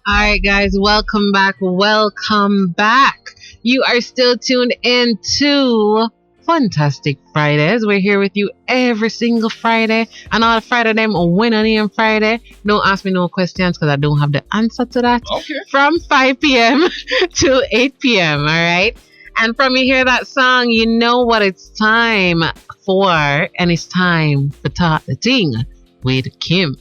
All right, guys, welcome back. Welcome back. You are still tuned in to Fantastic Fridays. We're here with you every single Friday, and all Friday them win on AM Friday. Don't ask me no questions because I don't have the answer to that. Okay. From 5 p.m. to 8 p.m. All right. And from you hear that song, you know what it's time for, and it's time to talk the Ting with Kim.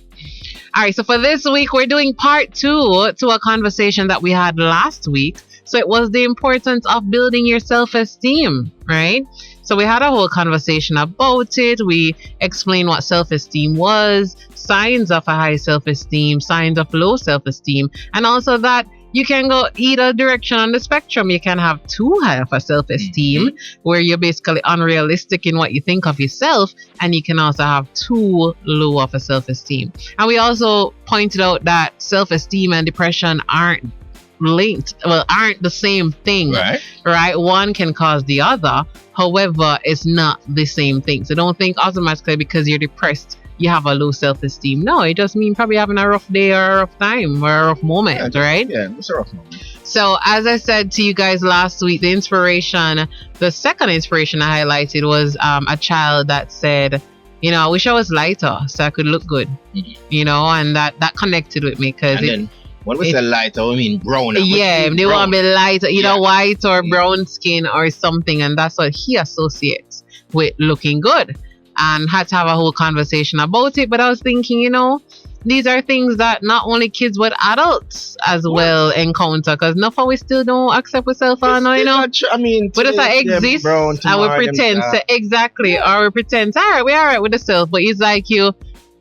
All right, so for this week, we're doing part 2 to a conversation that we had last week. So it was the importance of building your self-esteem, right? So we had a whole conversation about it. We explained what self-esteem was, signs of a high self-esteem, signs of low self-esteem, and also that you can go either direction on the spectrum. You can have too high of a self-esteem, where you're basically unrealistic in what you think of yourself, and you can also have too low of a self-esteem. And we also pointed out that self-esteem and depression aren't the same thing, right? One can cause the other. However, it's not the same thing. So don't think automatically because you're depressed you have a low self-esteem. No, it just means probably having a rough day or a rough time or a rough moment, right? Yeah, it's a rough moment. So as I said to you guys last week, the second inspiration I highlighted was a child that said, you know, I wish I was lighter so I could look good, you know, and that connected with me because when we say lighter, we mean brown. Yeah, they want to be lighter, white or brown skin or something, and that's what he associates with looking good. And had to have a whole conversation about it. But I was thinking, you know, these are things that not only kids but adults as well encounter. Because enough of we still don't accept ourselves, you know. I mean, we just exist and we pretend. Exactly. Or we pretend, all right, we're all right with the self. But it's like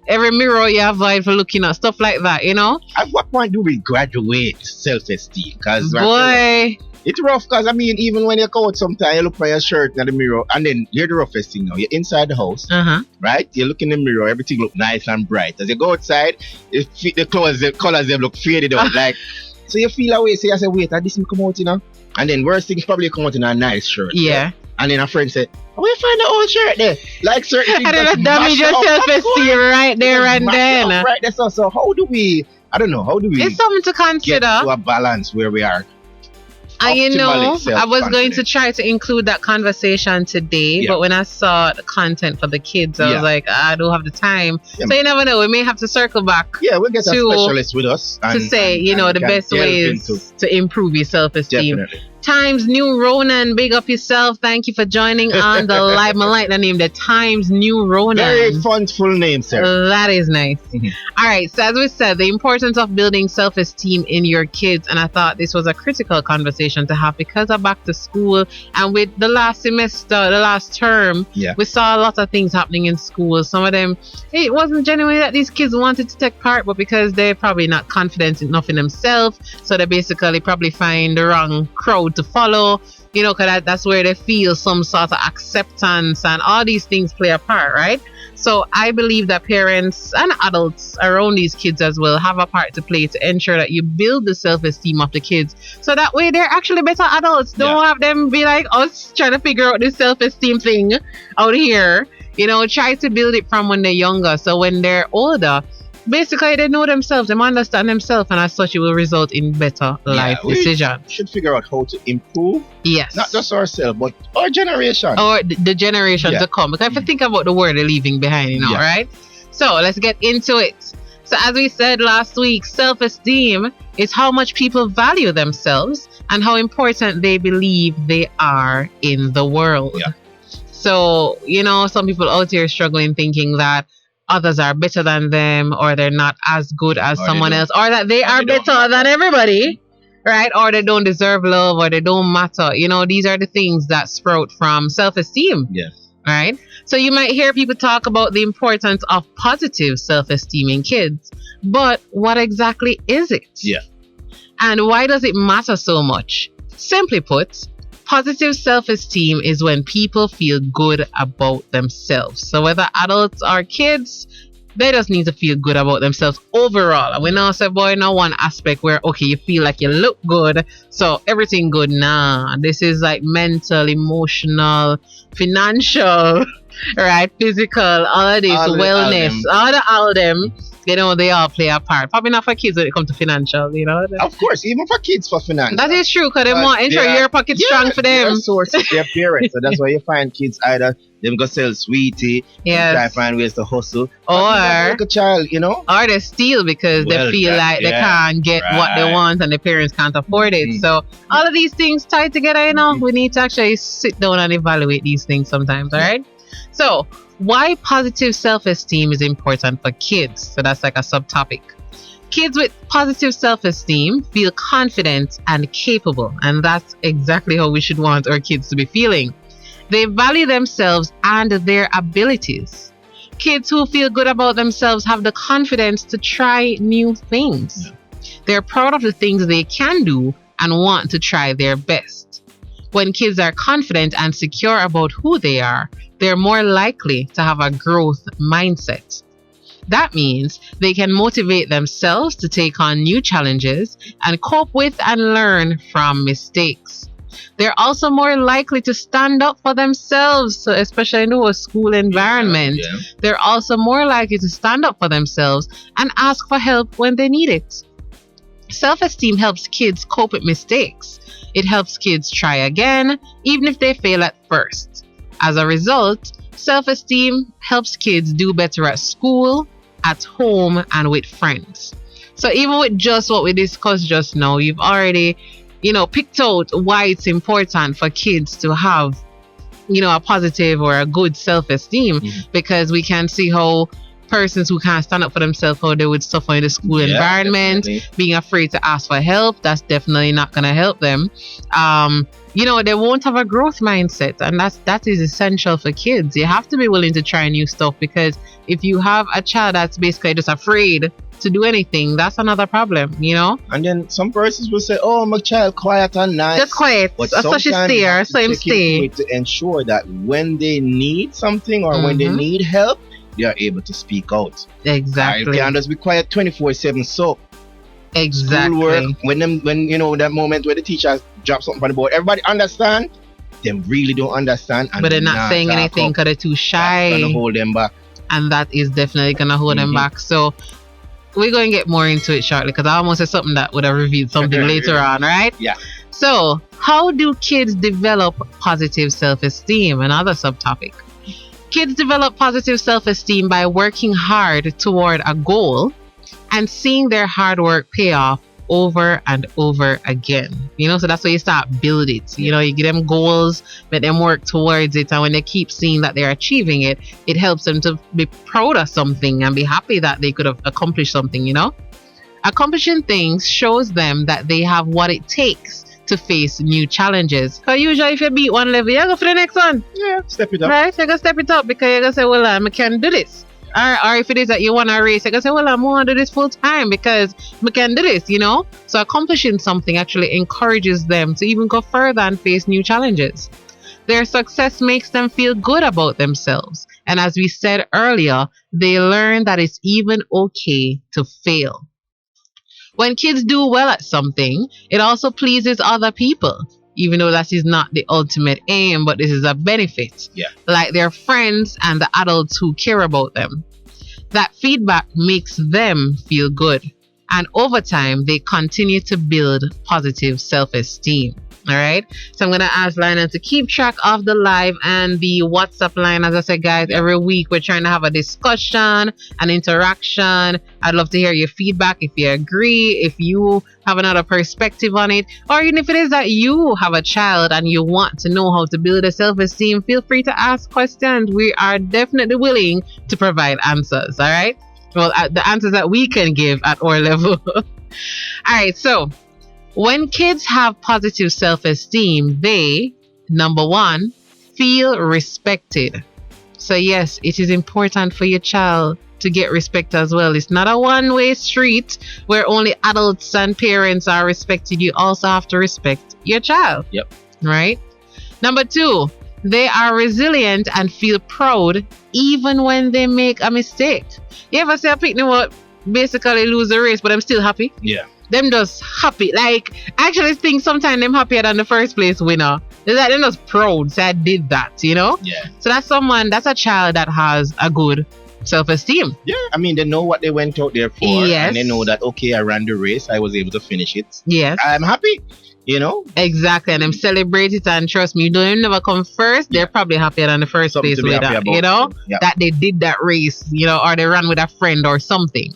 every mirror you avoid for looking at stuff like that, you know. At what point do we graduate self-esteem? Because boy, it's rough because, I mean, even when you go out sometimes, you look for your shirt in the mirror and then you're the roughest thing now. You're inside the house, right? You look in the mirror, everything look nice and bright. As you go outside, the colors, they look faded out. Like, so you feel away, so you say, wait, this will come out, you know? And then worst thing probably come out in a nice shirt. Yeah. Right? And then a friend said, where you find the old shirt there? Like certain things. And then damage your self-esteem right there and then. Right there. So how do we, I don't know, how do we it's something to consider. Get to a balance where we are? You know, I was going to try to include that conversation today, but when I saw the content for the kids, I was like, I don't have the time. So you never know, we may have to circle back. Yeah, we'll get a specialist with us to say, the best ways to improve your self-esteem. Definitely. Times New Ronan, big up yourself. Thank you for joining on the live. I like the name, the Times New Ronan. Very fun, full name, sir. That is nice. All right, so as we said, the importance of building self-esteem in your kids, and I thought this was a critical conversation to have because I'm back to school, and with the last semester, the last term, we saw a lot of things happening in school. Some of them, it wasn't genuinely that these kids wanted to take part, but because they're probably not confident enough in themselves, so they basically probably find the wrong crowd to follow, because that's where they feel some sort of acceptance, and all these things play a part, right? So I believe that parents and adults around these kids as well have a part to play to ensure that you build the self-esteem of the kids, so that way they're actually better adults. Don't have them be like us trying to figure out this self-esteem thing out here. Try to build it from when they're younger, so when they're older, basically they know themselves, they understand themselves, and as such it will result in better life decisions. We should figure out how to improve, not just ourselves but our generation or the generation to come, because if you think about the world they're leaving behind, right? So let's get into it. So as we said last week, self-esteem is how much people value themselves and how important they believe they are in the world. So some people out here struggling, thinking that others are better than them, or they're not as good as someone else, or that they are better than everybody, right? Or they don't deserve love, or they don't matter. These are the things that sprout from self-esteem. Right? So you might hear people talk about the importance of positive self-esteem in kids, but what exactly is it? And why does it matter so much? Simply put, positive self-esteem is when people feel good about themselves. So whether adults or kids, they just need to feel good about themselves overall. And we now say, boy, no one aspect where, okay, you feel like you look good, so everything good. Nah, this is like mental, emotional, financial, right? Physical, all of this, wellness, all of them. they all play a part. Probably not for kids when it comes to financial, Of course, even for kids for finance. That is true, because they want to ensure your pocket strong for them. Their source is their parents. So that's why you find kids either them go sell sweetie, try to find ways to hustle, or like a child, or they steal because they feel like they can't get what they want and the parents can't afford it. So all of these things tied together, we need to actually sit down and evaluate these things sometimes. All right. So why positive self-esteem is important for kids? So that's like a subtopic. Kids with positive self-esteem feel confident and capable, and that's exactly how we should want our kids to be feeling. They value themselves and their abilities. Kids who feel good about themselves have the confidence to try new things. They're proud of the things they can do and want to try their best. When kids are confident and secure about who they are, they're more likely to have a growth mindset. That means they can motivate themselves to take on new challenges and cope with and learn from mistakes. They're also more likely to stand up for themselves, so especially in a school environment. They're also more likely to stand up for themselves and ask for help when they need it. Self-esteem helps kids cope with mistakes. It helps kids try again, even if they fail at first. As a result, self-esteem helps kids do better at school, at home, and with friends. So even with just what we discussed just now, you've already, picked out why it's important for kids to have, a positive or a good self-esteem, because we can see how persons who can't stand up for themselves, how they would suffer in the school environment, being afraid to ask for help. That's definitely not going to help them. They won't have a growth mindset, and that is essential for kids. You have to be willing to try new stuff, because if you have a child that's basically just afraid to do anything, that's another problem, And then some persons will say, "Oh, my child quiet and nice, just quiet, but so she stay, so him stay." To ensure that when they need something or when they need help, they are able to speak out. Exactly. You can't just be quiet 24/7. So exactly. Schoolwork, when that moment where the teacher drop something on the board, everybody understand. Them really don't understand, but they're not saying anything because they're too shy. That's gonna hold them back, and that is definitely gonna hold them back. So we're going to get more into it shortly, because I almost said something that would have revealed something later on, right? Yeah. So how do kids develop positive self-esteem? Another subtopic. Kids develop positive self-esteem by working hard toward a goal and seeing their hard work pay off over and over again. So that's where you start build it. You give them goals, let them work towards it, and when they keep seeing that they're achieving it, it helps them to be proud of something and be happy that they could have accomplished something. Accomplishing things shows them that they have what it takes to face new challenges. Because usually if you beat one level, you go for the next one. Yeah, step it up. Right? You go step it up, because you're going to say, well, I can do this. Or if it is that you want to race, you can say, well, I'm going to do this full time because we can do this, So accomplishing something actually encourages them to even go further and face new challenges. Their success makes them feel good about themselves. And as we said earlier, they learn that it's even okay to fail. When kids do well at something, it also pleases other people, even though that is not the ultimate aim, but this is a benefit. Yeah. Like their friends and the adults who care about them. That feedback makes them feel good. And over time, they continue to build positive self-esteem. All right. So I'm going to ask Lionel to keep track of the live and the WhatsApp line. As I said, guys, every week we're trying to have a discussion, an interaction. I'd love to hear your feedback, if you agree, if you have another perspective on it, or even if it is that you have a child and you want to know how to build a self-esteem, feel free to ask questions. We are definitely willing to provide answers. All right. Well, the answers that we can give at our level. All right. So when kids have positive self-esteem, they, number one, feel respected. So yes, it is important for your child to get respect as well. It's not a one-way street where only adults and parents are respected. You also have to respect your child. Yep. Right? Number two, they are resilient and feel proud even when they make a mistake. You ever see a picnic what basically lose the race, but I'm still happy? Yeah. Them just happy. Like, I actually think sometimes them happier than the first place winner. It's like they're just proud. So I did that, Yeah. So that's a child that has a good self-esteem. Yeah, I mean, they know what they went out there for. Yes. And they know that, okay, I ran the race. I was able to finish it. Yes. I'm happy, you know? Exactly. And them celebrate it, and trust me, you don't never come first. They're probably happier than the first Something place to be with happy that, about. you know? Yeah. That they did that race, you know, or they ran with a friend or something.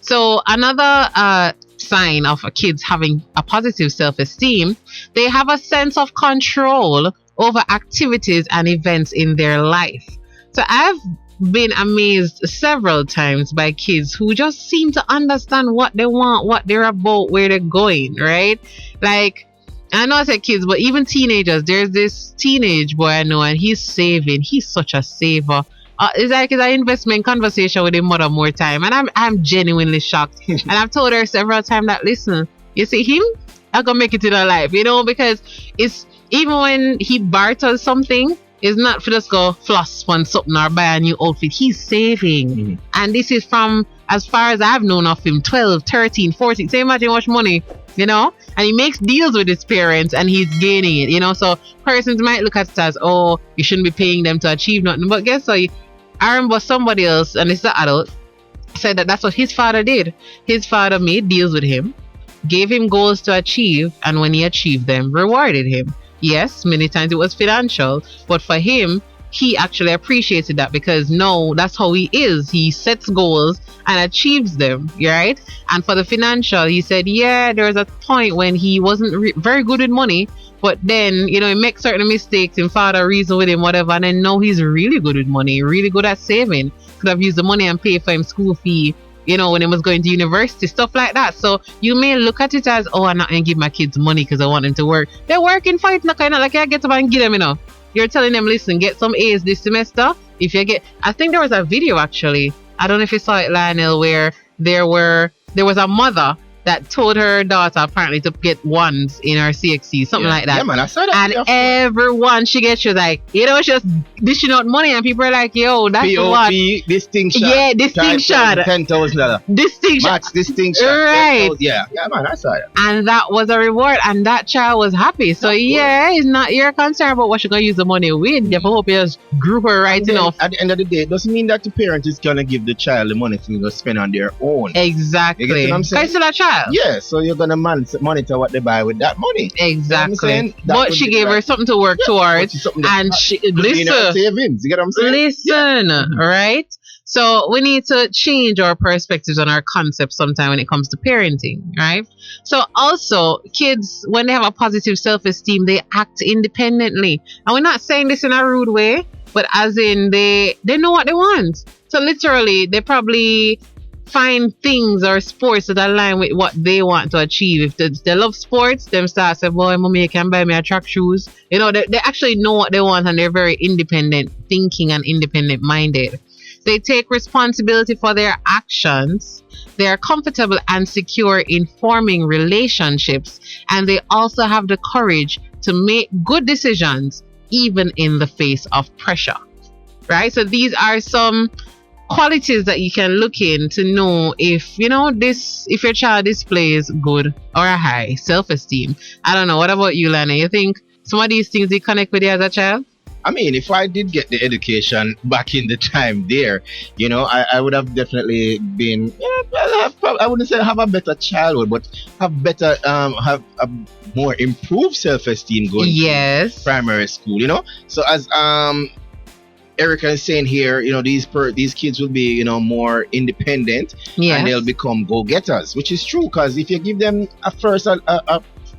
So another sign of kids having a positive self-esteem, they have a sense of control over activities and events in their life. So I've been amazed several times by kids who just seem to understand what they want, what they're about, where they're going, right? Like, I know I said kids, but even teenagers. There's this teenage boy I know, and he's saving. He's such a saver. It's like it's an investment conversation with his mother more time, and I'm genuinely shocked. And I've told her several times that, listen, you see him, I gonna make it in her life, you know, because it's even when he barters something, it's not for just go floss on something or buy a new outfit. He's saving. And this is from, as far as I've known of him, 12, 13, 14. So imagine how much money, you know? And he makes deals with his parents and he's gaining it, you know? So persons might look at it as, oh, you shouldn't be paying them to achieve nothing. But guess what? I remember somebody else, and it's an adult, said that that's what his father did. His father made deals with him, gave him goals to achieve, and when he achieved them, rewarded him. Yes, many times it was financial, but for him, he actually appreciated that because no, that's how he is. He sets goals and achieves them, right? And for the financial, he said, yeah, there was a point when he wasn't very good with money, but then, you know, he makes certain mistakes and father reason with him, whatever, and then now he's really good with money, really good at saving. Could have used the money and pay for him school fee, you know, when he was going to university, stuff like that. So you may look at it as, oh, I'm not going to give my kids money because I want them to work. They're working for it, not kind of like I get up and give them, you know. You're telling them, listen, get some A's this semester. If you get, I think there was a video actually, I don't know if you saw it, Lionel, where there was a mother that told her daughter apparently to get ones in her CXC, something like that. Yeah, man, I saw that. And everyone she gets, she was like, you know, she was dishing out money, and people are like, yo, that's POP, what. distinction. Yeah, distinction. $10,000. Distinction. Match distinction. Right. Yeah, man, I saw that. And that was a reward, and that child was happy. So yeah, it's not your concern about what she's gonna use the money with. You hope you just grew her right enough. At the end of the day, it doesn't mean that the parent is gonna give the child the money to spend on their own. Exactly. You get what I'm saying? It's still a child. Yeah, so you're gonna monitor what they buy with that money. Exactly. You know but she gave her something to work towards, and she listen. Savings. You get what I'm saying? Listen, right? So we need to change our perspectives on our concepts sometime when it comes to parenting, right? So also, kids, when they have a positive self-esteem, they act independently. And we're not saying this in a rude way, but as in they know what they want. So literally, they probably find things or sports that align with what they want to achieve. If they love sports, them start say, boy, mommy, you can buy me a track shoes. You know, they actually know what they want, and they're very independent thinking and independent minded. They take responsibility for their actions. They are comfortable and secure in forming relationships, and they also have the courage to make good decisions even in the face of pressure. Right? So these are some qualities that you can look in to know if if your child displays good or a high self-esteem. I don't know, what about you, Lana? You think some of these things you connect with you as a child? I mean, if I did get the education back in the time there, you know, I would have definitely been, I wouldn't say have a better childhood, but have a more improved self-esteem going to primary school, you know. So as Erica is saying here, you know, these kids will be, you know, more independent, and they'll become go-getters, which is true, because if you give them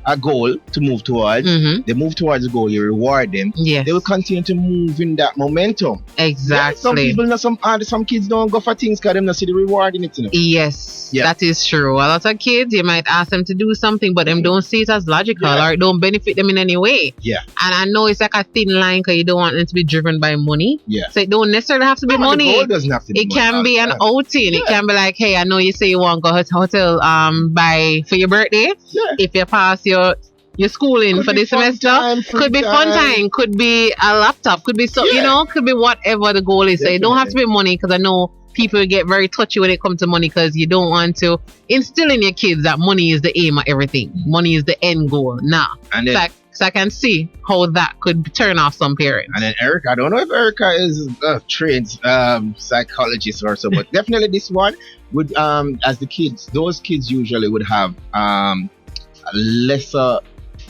a goal to move towards, they move towards the goal, you reward them, they will continue to move in that momentum. Exactly. Some people, some kids don't go for things because they don't see the reward in it, you know? Yes, that is true. A lot of kids, you might ask them to do something, but them don't see it as logical or it don't benefit them in any way. Yeah. And I know it's like a thin line because you don't want them to be driven by money. Yeah. So it don't necessarily have to be money. The goal doesn't have to be money. It can be an outing. It can be like, hey, I know you say you want to go to hotel buy for your birthday. Yeah. If you pass your schooling for this semester, could be fun time, could be a laptop, could be you know, could be whatever the goal is. So it don't have to be money, because I know people get very touchy when it comes to money, because you don't want to instill in your kids that money is the aim of everything. Money is the end goal. Nah. And then, like, So I can see how that could turn off some parents. And then Erica, I don't know if Erica is a trained psychologist or so, but definitely this one would, as the kids, those kids usually would have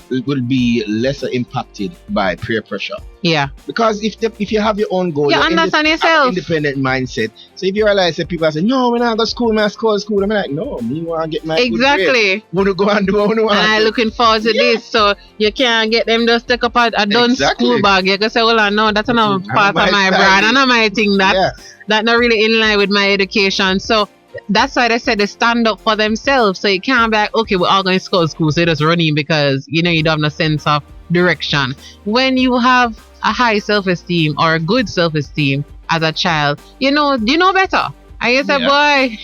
will be lesser impacted by peer pressure. Yeah. Because if you have your own goal, you understand yourself. Independent mindset. So if you realize that people are saying, no, we're not going to school, man, school, I'm like, no, me want to get my exactly. Want to go and do what I want. And I'm looking forward to this. So you can't get them just take up a done school bag. You can say, well, no, that's another part of my brand. And I might think that that's not really in line with my education. So that's why they said they stand up for themselves. So you can't be like, okay, we're all going to school, so you're just running because you don't have no sense of direction. When you have a high self-esteem or a good self-esteem as a child, you know better. And you say, boy,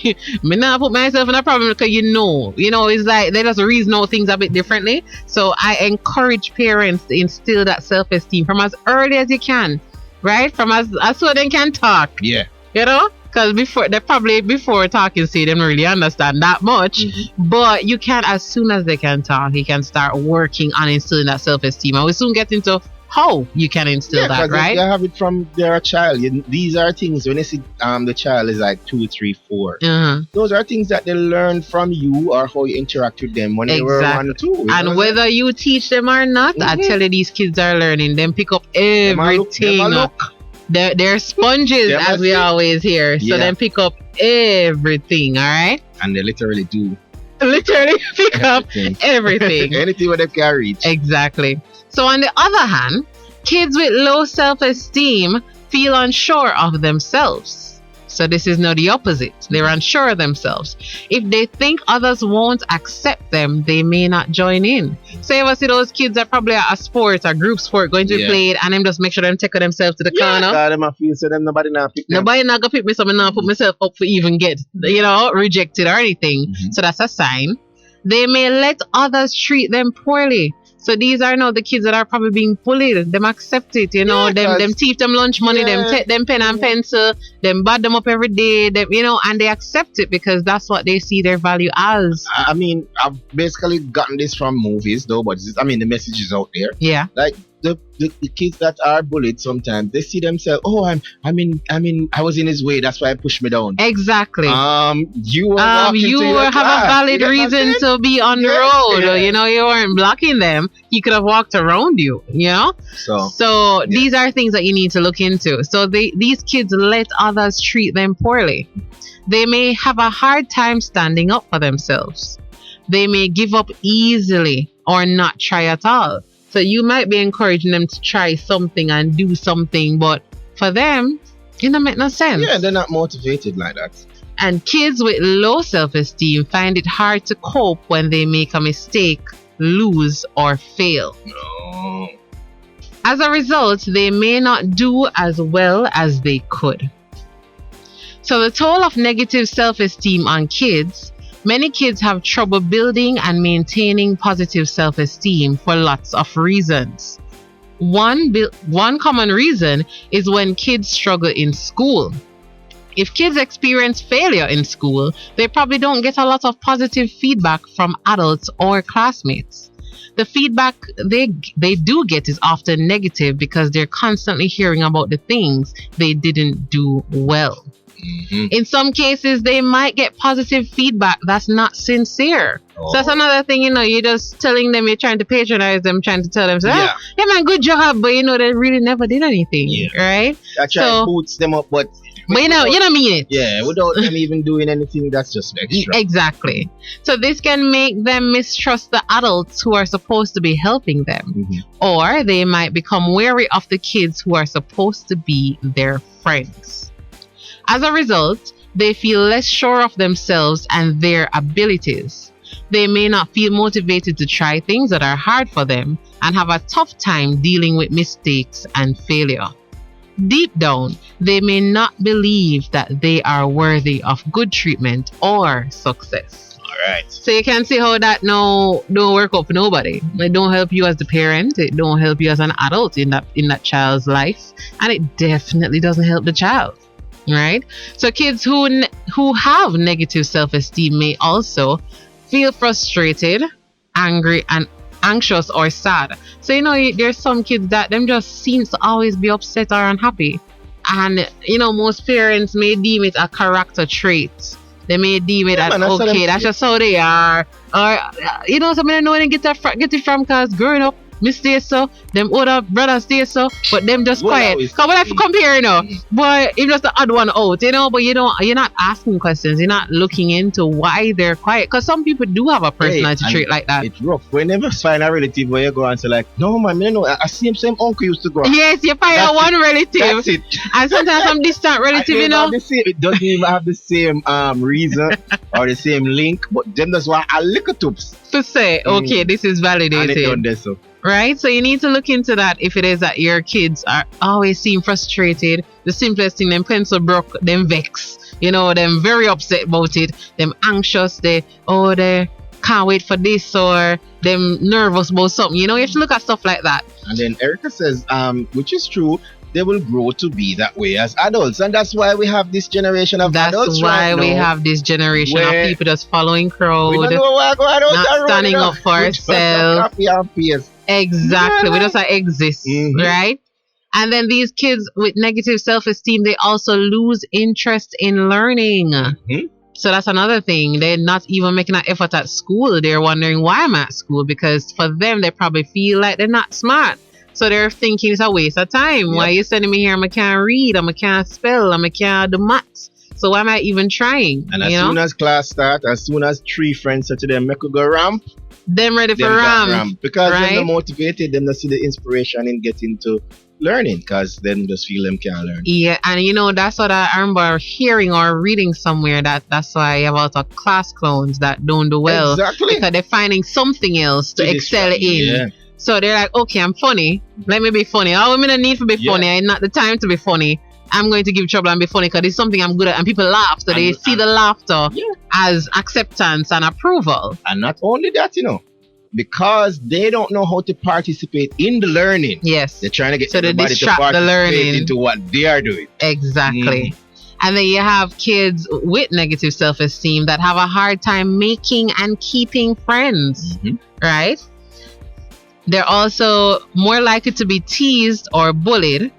me not put myself in a problem because it's like they just reason out things a bit differently. So I encourage parents to instill that self-esteem from as early as you can, right? From as soon they can talk. Yeah. Because before talking, say they don't really understand that much. But you can, as soon as they can talk, you can start working on instilling that self-esteem. And we soon get into how you can instill that, right? You have it from their child. These are things when you see the child is like 2, 3, 4. Those are things that they learn from you or how you interact with them when they were 1, 2. And whether you teach them or not, I tell you, these kids are learning. Them pick up everything. They're sponges, as we always hear. So then pick up everything, all right? And they literally do. Literally pick up everything. Anything where they can reach. Exactly. So on the other hand, kids with low self-esteem feel unsure of themselves. So this is now the opposite. They're unsure of themselves. If they think others won't accept them, they may not join in. So you ever see those kids that probably are a sport, a group sport going to be played, and them just make sure them take themselves to the corner. Them I feel so them nobody not pick them. Nobody not gonna pick me, so I'm not put myself up for even get rejected or anything. So that's a sign. They may let others treat them poorly. So these are now the kids that are probably being bullied. Them accept it, them thief them lunch money, them take them pen and pencil, them bad them up every day, them, and they accept it because that's what they see their value as. I mean, I've basically gotten this from movies though, but the message is out there. Yeah. Like the kids that are bullied sometimes, they see themselves, I was in his way, that's why he pushed me down. Exactly. You have a valid reason to be on the road. You weren't blocking them. He could have walked around you, So these are things that you need to look into. So these kids let others treat them poorly. They may have a hard time standing up for themselves. They may give up easily or not try at all. So you might be encouraging them to try something and do something, but for them, it don't make no sense. Yeah, they're not motivated like that. And kids with low self-esteem find it hard to cope when they make a mistake, lose, or fail. No. As a result, they may not do as well as they could. So the toll of negative self-esteem on kids. Many kids have trouble building and maintaining positive self-esteem for lots of reasons. One common reason is when kids struggle in school. If kids experience failure in school, they probably don't get a lot of positive feedback from adults or classmates. The feedback they do get is often negative because they're constantly hearing about the things they didn't do well. In some cases, they might get positive feedback that's not sincere. So that's another thing, you're just telling them, you're trying to patronize them, trying to tell them, yeah man, good job, but they really never did anything, right? That try to boost them up, but you don't mean it. Yeah, without them even doing anything, that's just extra. Exactly. So this can make them mistrust the adults who are supposed to be helping them. Or they might become wary of the kids who are supposed to be their friends. As a result, they feel less sure of themselves and their abilities. They may not feel motivated to try things that are hard for them and have a tough time dealing with mistakes and failure. Deep down, they may not believe that they are worthy of good treatment or success. Alright. So you can see how that don't work out for nobody. It don't help you as the parent. It don't help you as an adult in that child's life. And it definitely doesn't help the child. Right? So kids who have negative self-esteem may also feel frustrated, angry, and anxious or sad. So there's some kids that them just seems to always be upset or unhappy, and most parents may deem it a character trait. They may deem it as okay, that's just how they are, or some of them know they get it from because growing up, me stay so, them older brothers stay so, but them just quiet. Because when I compare, but it's just the odd one out, but you're not asking questions, you're not looking into why they're quiet. Because some people do have a personality trait like that. It's rough. We never find a relative where you go and say like, no man, I see him same uncle used to go. Yes, you find one relative. That's it. And sometimes some distant relative, it doesn't even have the same reason or the same link, but them just want a little tips to say, okay, this is validated. And it done this so. Right? So you need to look into that if it is that your kids are always seem frustrated. The simplest thing, them pencil broke, them vex, them very upset about it, them anxious, they can't wait for this, or them nervous about something. You have to look at stuff like that. And then Erica says, which is true, they will grow to be that way as adults, and that's why we have this generation of adults. That's why we have this generation of people just following crowd, not standing up for ourselves. Exactly, we just exist, right? And then these kids with negative self-esteem, they also lose interest in learning. So that's another thing. They're not even making an effort at school. They're wondering why I'm at school, because for them, they probably feel like they're not smart. So they're thinking it's a waste of time. Yep. Why are you sending me here? I can't read, I can't spell, I can't do maths. So why am I even trying? And as soon as class starts, as soon as 3 friends say to them, make go ramp, them ready for ramp. Because they're motivated, them to see the inspiration in getting to learning, because then just feel them can't learn. Yeah, and that's what I remember hearing or reading somewhere, that's why you have a lot of class clones that don't do well. Exactly. Because they're finding something else to excel in. Yeah. So they're like, okay, I'm funny. Let me be funny. Oh, women don't need to be funny. I not the time to be funny. I'm going to give trouble and be funny because it's something I'm good at, and people laugh. So they see the laughter as acceptance and approval. And not only that, because they don't know how to participate in the learning. Yes. They're trying to get everybody to participate into what they are doing. Exactly. And then you have kids with negative self-esteem that have a hard time making and keeping friends, right? They're also more likely to be teased or bullied,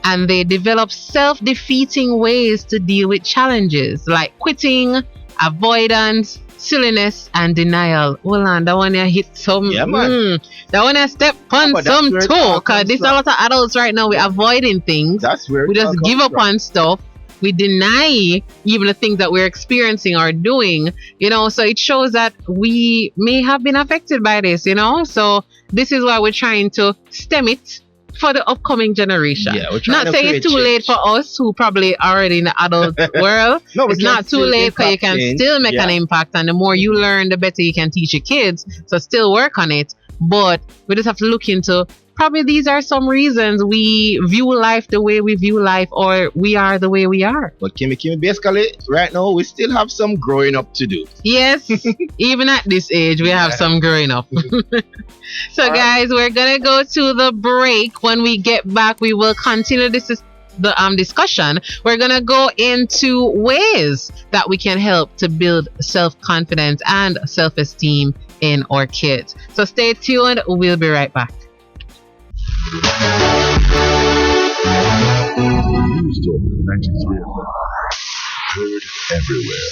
and they develop self-defeating ways to deal with challenges like quitting, avoidance, silliness, and denial. Hold on, that one hit some. Yeah, man. That one step on some too, because there's a lot of adults right now, we're avoiding things. That's where we just give up on stuff. We deny even the things that we're experiencing or doing, so it shows that we may have been affected by this, so this is why we're trying to stem it for the upcoming generation. Yeah, we're trying not saying it's too late for us who probably already in the adult world. No, it's not too late, because you can still make an impact, and the more you learn, the better you can teach your kids. So still work on it, but we just have to look into probably these are some reasons we view life the way we view life, or we are the way we are. But Kimmie, basically, right now, we still have some growing up to do. Yes, even at this age, we have some growing up. So, guys, we're going to go to the break. When we get back, we will continue the discussion. We're going to go into ways that we can help to build self-confidence and self-esteem in our kids. So, stay tuned. We'll be right back. News Talk 93 FM. Heard everywhere.